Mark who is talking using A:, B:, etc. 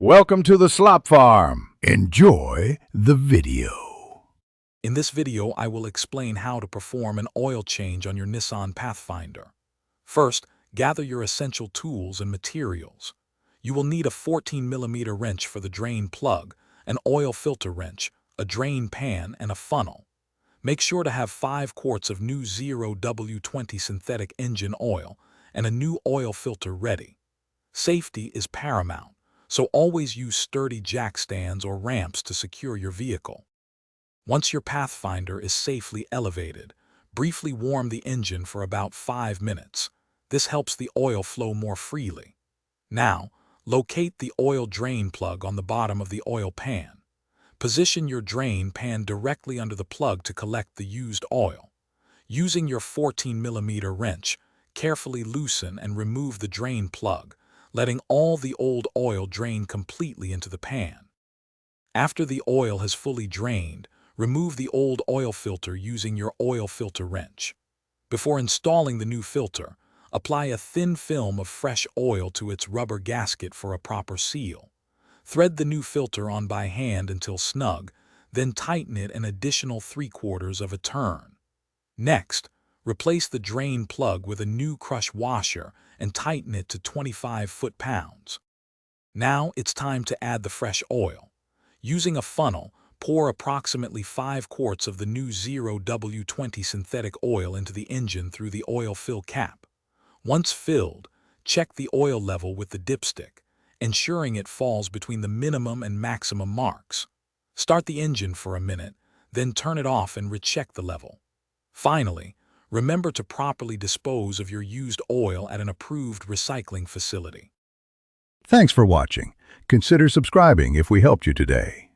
A: Welcome to the Slop Farm. Enjoy the video.
B: In this video, I will explain how to perform an oil change on your Nissan Pathfinder. First, gather your essential tools and materials. You will need a 14mm wrench for the drain plug, an oil filter wrench, a drain pan, and a funnel. Make sure to have 5 quarts of new 0W20 synthetic engine oil and a new oil filter ready. Safety is paramount, so always use sturdy jack stands or ramps to secure your vehicle. Once your Pathfinder is safely elevated, briefly warm the engine for about 5 minutes. This helps the oil flow more freely. Now, locate the oil drain plug on the bottom of the oil pan. Position your drain pan directly under the plug to collect the used oil. Using your 14mm wrench, carefully loosen and remove the drain plug, letting all the old oil drain completely into the pan. After the oil has fully drained, remove the old oil filter using your oil filter wrench. Before installing the new filter, apply a thin film of fresh oil to its rubber gasket for a proper seal. Thread the new filter on by hand until snug, then tighten it an additional 3/4 of a turn. Next, replace the drain plug with a new crush washer and tighten it to 25 foot-pounds. Now it's time to add the fresh oil. Using a funnel, pour approximately 5 quarts of the new 0W20 synthetic oil into the engine through the oil fill cap. Once filled, check the oil level with the dipstick, ensuring it falls between the minimum and maximum marks. Start the engine for a minute, then turn it off and recheck the level. Finally, remember to properly dispose of your used oil at an approved recycling facility.
A: Thanks for watching. Consider subscribing if we helped you today.